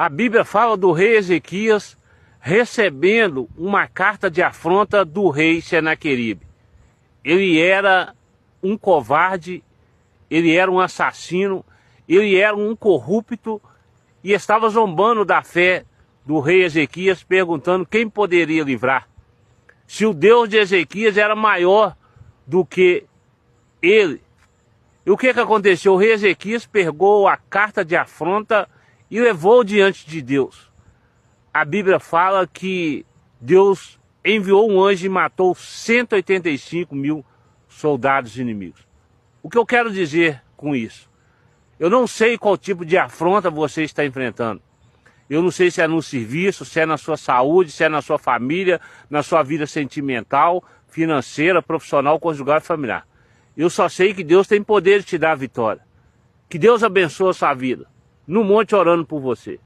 A Bíblia fala do rei Ezequias recebendo uma carta de afronta do rei Senaqueribe. Ele era um covarde, ele era um assassino, ele era um corrupto e estava zombando da fé do rei Ezequias, perguntando quem poderia livrar. Se o Deus de Ezequias era maior do que ele. E o que aconteceu? O rei Ezequias pegou a carta de afronta e levou diante de Deus. A Bíblia fala que Deus enviou um anjo e matou 185 mil soldados inimigos. O que eu quero dizer com isso? Eu não sei qual tipo de afronta você está enfrentando. Eu não sei se é no serviço, se é na sua saúde, se é na sua família, na sua vida sentimental, financeira, profissional, conjugal e familiar. Eu só sei que Deus tem poder de te dar a vitória. Que Deus abençoe a sua vida. No monte orando por você.